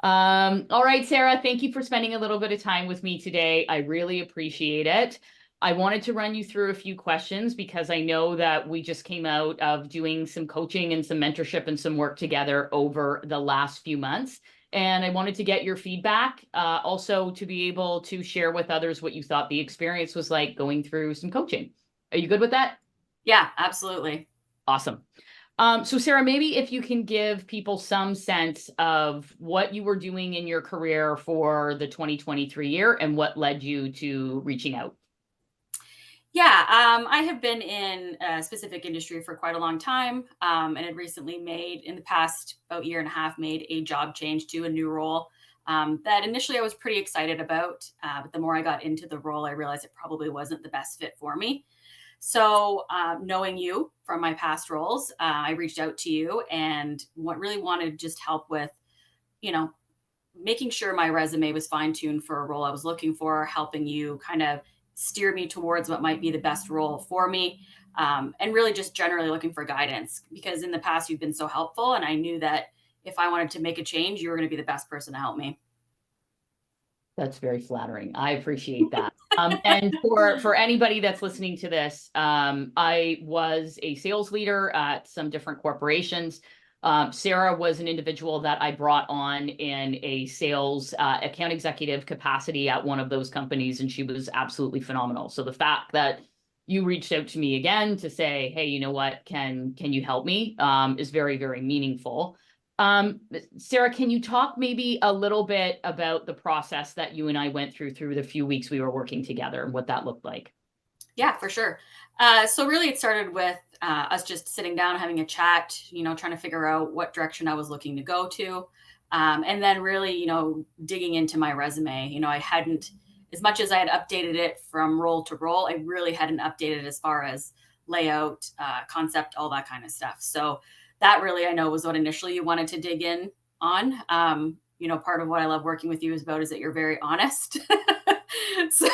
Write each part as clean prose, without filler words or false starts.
All right, Sarah, thank you for spending a little bit of time with me today. I really appreciate it. I wanted to run you through a few questions because I know that we just came out of doing some coaching and some mentorship and some work together over the last few months. And I wanted to get your feedback, also to be able to share with others what you thought the experience was like going through some coaching. Are you good with that? Yeah, absolutely. Awesome. So Sarah, maybe if you can give people some sense of what you were doing in your career for the 2023 year and what led you to reaching out. Yeah, I have been in a specific industry for quite a long time, and had recently made, in the past about year and a half, made a job change to a new role that initially I was pretty excited about. But the more I got into the role, I realized it probably wasn't the best fit for me. So, knowing you from my past roles, I reached out to you and what really wanted just help with, you know, making sure my resume was fine tuned for a role I was looking for, helping you kind of steer me towards what might be the best role for me. And really just generally looking for guidance because in the past you've been so helpful. And I knew that if I wanted to make a change, you were going to be the best person to help me. That's very flattering. I appreciate that. And for anybody that's listening to this, I was a sales leader at some different corporations. Sarah was an individual that I brought on in a sales account executive capacity at one of those companies, and she was absolutely phenomenal. So the fact that you reached out to me again to say, "Hey, you know what? Can you help me?" Is very, very meaningful. Um, Sarah, can you talk maybe a little bit about the process that you and I went through the few weeks we were working together and what that looked like? Yeah, for sure. So really, it started with us just sitting down, having a chat, trying to figure out what direction I was looking to go to. And then really, digging into my resume. I hadn't, as much as I had updated it from role to role, I really hadn't updated as far as layout, concept, all that kind of stuff. So that really, I know, was what initially you wanted to dig in on. Part of what I love working with you is about is that you're very honest. So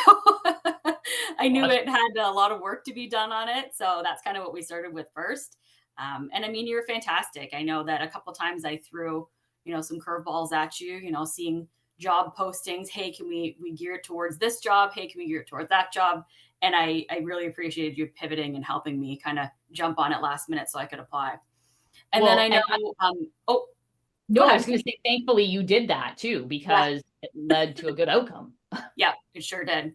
I knew it had a lot of work to be done on it. So that's kind of what we started with first. And I mean, you're fantastic. I know that a couple times I threw, some curveballs at you, seeing job postings. Hey, can we gear it towards this job? Hey, can we gear it towards that job? And I really appreciated you pivoting and helping me kind of jump on it last minute so I could apply. And then Well, I and know, oh, go no, I ahead. was going to say, thankfully you did that too, Yeah, because it led to a good outcome. yeah, it sure did.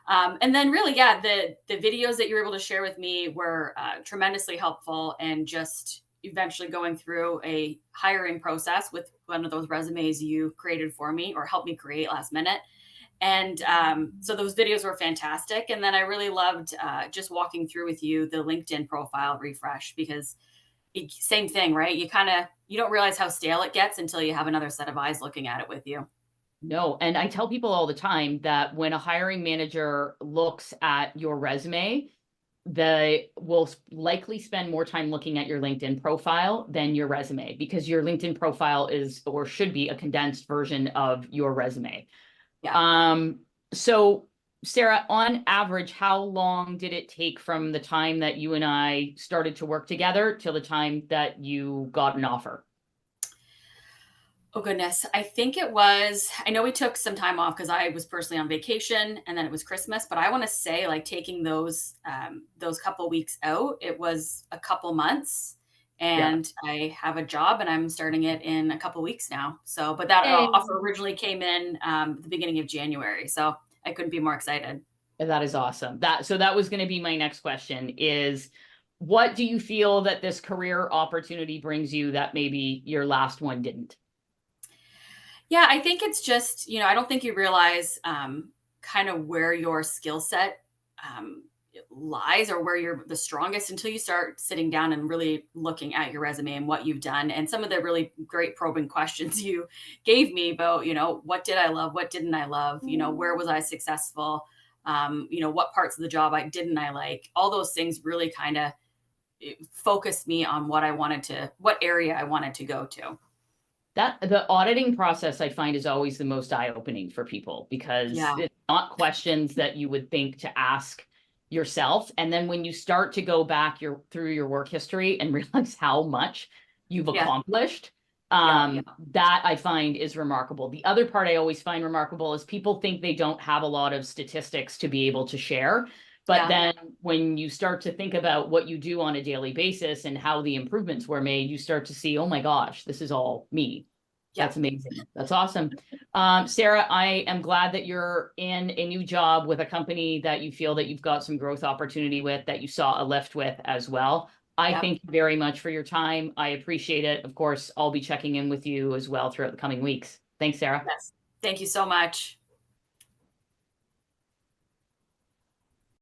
And then really, yeah, the videos that you were able to share with me were tremendously helpful, and just eventually going through a hiring process with one of those resumes you created for me or helped me create last minute. And so those videos were fantastic. And then I really loved just walking through with you the LinkedIn profile refresh because same thing, right? You don't realize how stale it gets until you have another set of eyes looking at it with you. No, and I tell people all the time that when a hiring manager looks at your resume, they will likely spend more time looking at your LinkedIn profile than your resume because your LinkedIn profile is or should be a condensed version of your resume. Yeah. Um, so Sarah, on average, how long did it take from the time that you and I started to work together till the time that you got an offer? Oh goodness. I know we took some time off because I was personally on vacation and then it was Christmas, but I want to say like taking those couple weeks out, it was a couple months, Yeah. and I have a job and I'm starting it in a couple weeks now. So, but that Hey. offer originally came in the beginning of January. So I couldn't be more excited. That is awesome. That was going to be my next question is what do you feel that this career opportunity brings you that maybe your last one didn't? Yeah, I think it's just, I don't think you realize kind of where your skill set um, lies or where you're the strongest until you start sitting down and really looking at your resume and what you've done. And some of the really great probing questions you gave me about, what did I love? What didn't I love? Where was I successful? What parts of the job didn't I like? All those things really kind of focused me on what area I wanted to go to. That the auditing process I find is always the most eye-opening for people because Yeah. it's not questions that you would think to ask yourself. And then when you start to go back through your work history and realize how much you've Yeah. accomplished, Yeah. That I find is remarkable. The other part I always find remarkable is people think they don't have a lot of statistics to be able to share. But Yeah. then when you start to think about what you do on a daily basis and how the improvements were made, you start to see, oh my gosh, this is all me. Yeah. That's amazing. That's awesome. Sarah, I am glad that you're in a new job with a company that you feel that you've got some growth opportunity with, that you saw a lift with as well. I Yeah. thank you very much for your time. I appreciate it. Of course, I'll be checking in with you as well throughout the coming weeks. Thanks, Sarah. Yes. Thank you so much.